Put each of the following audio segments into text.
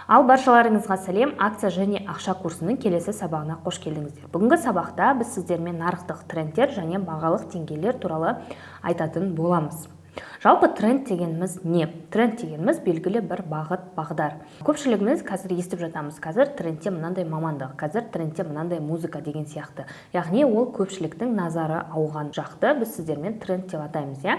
Ал баршаларыңызға сәлем, акция және ақша курсының келесі сабағына қош келдіңіздер. Бүгінгі сабақта біз сіздермен нарықтық трендтер және бағалық деңгейлер туралы айтатын боламыз. Жалпы тренд дегеніміз не? Тренд дегеніміз белгілі бір бағыт-бағдар. Көпшілігіміз қазір естіп жатамыз. Қазір трендте мынандай мамандық, қазір трендте мынандай музыка деген сияқты. Яғни ол көпшіліктің назары ауған жақты біз сіздермен тренд деп атаймыз, иә?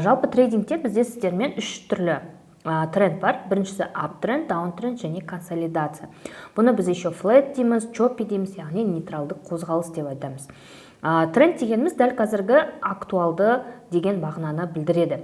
Жалпы трейдингте бізде сіздермен 3 түрлі тренд бар. Біріншісі аптренд, даунтренд және консолидация. Бұны біз еще флэт дейміз, чоппи дейміз, яғни нейтралдық қозғалыс деп айтамыз. Тренд дегеніміз дәл қазіргі актуалды деген мағынаны білдіреді.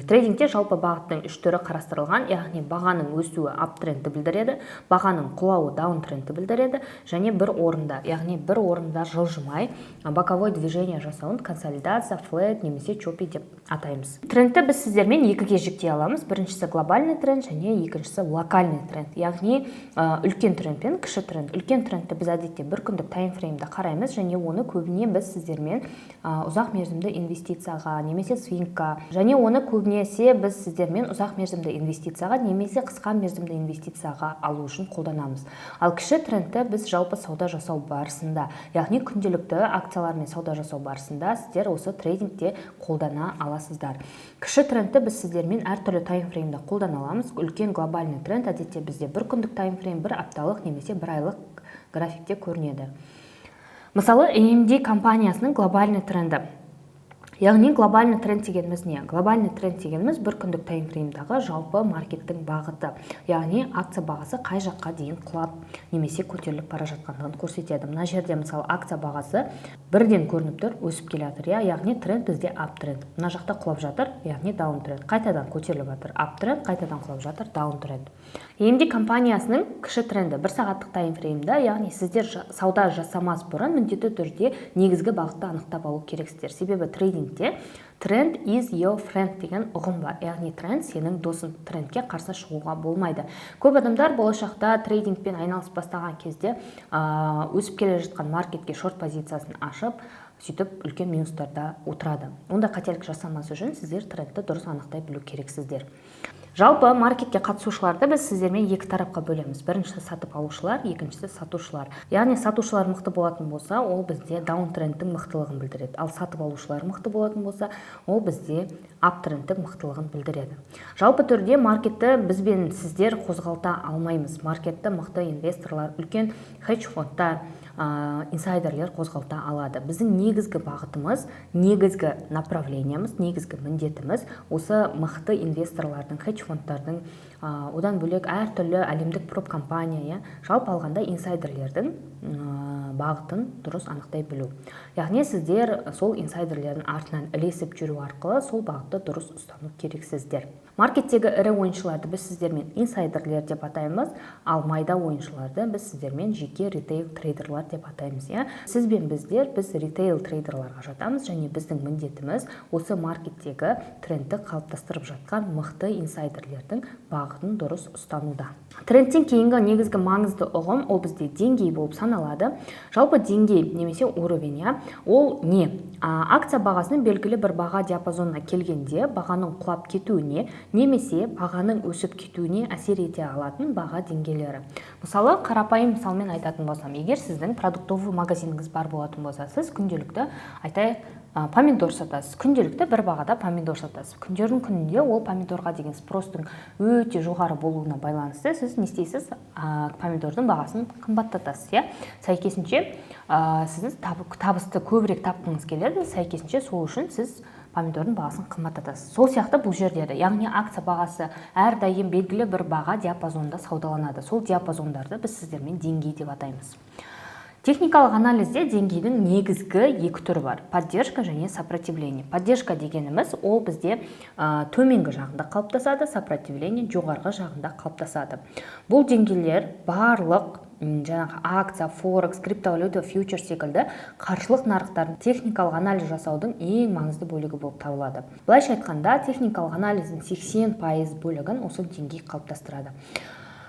Трейдингте жалпы бағыттың 3 түрі қарастырылған, яғни бағаның өсуі аптрендті білдіреді, бағаның құлауы даунтрендті білдіреді, және бір орында, яғни бір орында жылжымай боковой движение жасауын консолидация, флэт немесе чоппи деп атаймыз. Трендті біз сіздермен екіге жіктей аламыз. Біріншісі глобальный тренд және екіншісі локальный тренд, яғни үлкен тренд пен кіші тренд. Үлкен трендті біз әдетте бір күндік таймфреймді қараймыз және оны көбіне біз сіздермен ұзақ мерзімді инвестицияға немесе свингқа, және оны көбінесе біз сіздермен ұзақ мерзімді инвестицияға немесе қысқа мерзімді инвестицияға алу үшін қолданамыз. Ал кіші трендті біз жалпы сауда жасау барысында, яғни күнделікті акциялармен сауда жасау барысында сіздер осы трейдингте қолдана аласыздар. Кіші трендті біз сіздермен әртүрлі таймфреймді қолдана аламыз. Үлкен глобальный тренд әдетте бізде бір күндік таймфрейм, бір апталық немесе бір айлық графикте көрінеді. Мысалы, AMD компаниясының глобальный тренді. Яғни глобальный тренд дегеніміз не? Глобальный тренд дегеніміз бір күндік таймфреймдағы жалпы маркеттің бағыты. Яғни акция бағасы қай жаққа дейін құлап немесе көтеріліп бара жатқандығын көрсетеді. Мына жерде мысалы акция бағасы бірден көрініп тұр, өсіп келе жатыр. Яғни тренд бізде аптренд. Мына жақта құлап жатыр, яғни даунтренд. Қайтадан көтеріліп жатыр, аптренд, қайтадан құлап жатыр, даунтренд. AMD компаниясының кіші тренді бір сағаттық таймфреймді, яғни сіздер сауда жасамас бұрын міндетті түрде негізгі бағытты анықтап алу керексіздер. Себебі трейдингте тренд is your friend деген ұғым бар. Яғни тренд сенің досың, трендке қарсы шығуға болмайды. Көп адамдар болашақта трейдингпен айналысып бастаған кезде өсіп келе жатқан маркетке шорт позициясын ашып, сөйтіп үлкен минустарда отырады. Онда қателік жасамас үшін сіздер трендті дұрыс анықтай білу керексіздер. Жалпы маркетке қатысушыларды біз сіздермен екі тарапқа бөлеміз. Біріншісі сатып алушылар, екіншісі сатушылар. Яғни сатушылар мықты болатын болса, ол бізде даунтрендтің мықтылығын білдіреді. Ал сатып алушылар мықты болатын болса, ол бізде аптрендтің мықтылығын білдіреді. Жалпы түрде маркетті бізбен сіздер қозғалта алмаймыз. Маркетті мықты инвесторлар, үлкен хедж фондтар, инсайдерлер қозғалта алады. Біздің негізгі бағытымыз, негізгі направлениямыз, негізгі міндетіміз осы мықты инвесторлардың, хедж фондтардың, одан бөлек әртүрлі әлемдік проп компания, жалпы алғанда инсайдерлердің бағытын дұрыс анықтай білу. Яғни сіздер сол инсайдерлердің артынан ілесіп жүру арқылы сол бағытты дұрыс ұстану керексіздер. Маркеттегі ірі ойыншыларды біз сіздермен инсайдерлер деп атаймыз, ал майда ойыншыларды біз сіздермен жеке ритейл трейдерлар деп атаймыз. Сіз бен біздер, біз ритейл трейдерларға жатамыз, және біздің міндетіміз осы маркеттегі трендті қалыптастырып жатқан мықты инсайдерлердің бағытын дұрыс ұстануда. Трендтен кейінгі негізгі маңызды ұғым ол бізде деңгей болып саналады. Жалпы деңгей немесе уровень, ол не? Акция бағасының белгілі бір баға диапазонына келгенде бағаның құлап кетуіне немесе бағаның өсіп кетуіне әсер ете алатын баға деңгейлері. Мысалы, қарапайым мысалмен айтатын болсам, егер сіздің продуктовый магазиніңіз бар болатын болса, сіз күнделікті помидор сатасыз. Күнделікті бір бағада помидор сатасыз. Күндердің күнінде ол помидорға деген спростың өте жоғары болуына байланысты сіз не істейсіз? Помидордың бағасын қымбаттатасыз. Сәйкесінше сіз табысты көбірек тапқыңыз келеді, сәйкесінше сол үшін сіз помидордың бағасын қымбаттатасыз. Сол сияқты бұл жерде де, яғни акция бағасы әрдайым белгілі бір баға диапазонында саудаланады. Сол диапазондарды біз сіздермен деңгей деп атаймыз. Техникалық анализде деңгейдің негізгі екі түрі бар: поддержка және сопротивление. Поддержка дегеніміз ол бізде төменгі жағында қалыптасады, сопротивление жоғарғы жағында қалыптасады. Бұл деңгейлер барлық акция, форекс, криптовалюта, фьючер секілді қаржылық нарықтардың техникалық анализ жасаудың ең маңызды бөлігі болып табылады. Былайша айтқанда, техникалық анализдің 80% бөлігін осы деңгей қалыптастырады.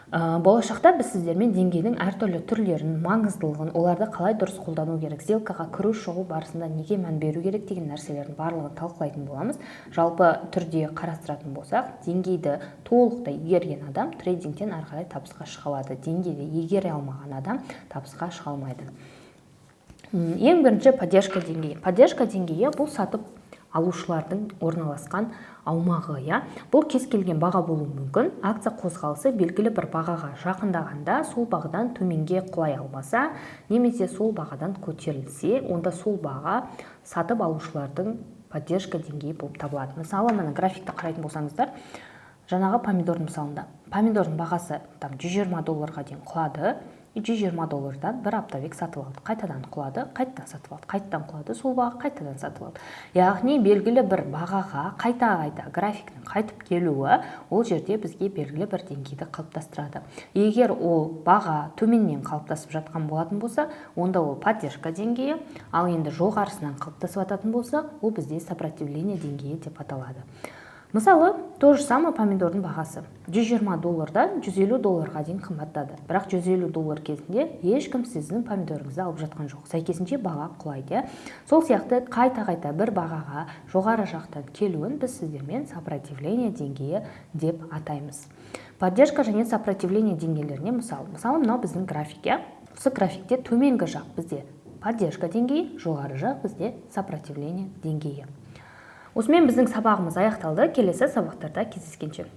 Болашақта біз сіздермен деңгейдің әртүрлі түрлерін, маңыздылығын, оларды қалай дұрыс қолдану керек, сделкаға кіру шығу барысында неге мән беру керек деген нәрселердің барлығын талқылайтын боламыз. Жалпы түрде қарастыратын болсақ, деңгейді толықтай игерген адам трейдингтен ары қарай табысқа шыға алады. Деңгейді игере алмаған адам табысқа шыға алмайды. Ең бірінші поддержка деңгейі. Поддержка деңгейі бұл сатып алушылардың орналасқан аумағы, бұл кез келген баға болуы мүмкін. Акция қозғалысы белгілі бір бағаға жақындағанда сол бағадан төменге құлай алмаса, немесе сол бағадан көтерілсе, онда сол баға сатып алушылардың поддержка деңгейі болып табылады. Мысалы, мына графикті қарайтын болсаңыздар, жаңағы помидордың мысалында, помидордың бағасы $120 дейін құлады. $120 бір оптовик сатып алды, қайтадан құлады, қайтадан сатып алды, қайтадан құлады, сол баға қайтадан сатып алды. Яғни белгілі бір бағаға қайта графиктің қайтып келуі ол жерде бізге белгілі бір деңгейді қалыптастырады. Егер ол баға төменнен қалыптасып жатқан болатын болса, онда ол поддержка деңгейі, ал енді жоғарысынан қалыптасып жататын болса, ол бізде сопротивление деңгейі деп аталады. Мысалы, то же самое помидордың бағасы $120-дан $150 дейін қымбаттады. Бірақ $150 кезінде ешкім сіздің помидорыңызды алып жатқан жоқ. Сәйкесінше баға құлайды. Сол сияқты қайта бір бағаға жоғары жақтан келуін біз сіздермен сопротивление деңгейі деп атаймыз. Поддержка және сопротивление деңгейлеріне мысалы мынау біздің график. Осы графикте төменгі жақ бізде поддержка деңгейі, жоғары жақ бізде сопротивление деңгейі. Осымен біздің сабағымыз аяқталды. Келесі сабақтарда кездескенше.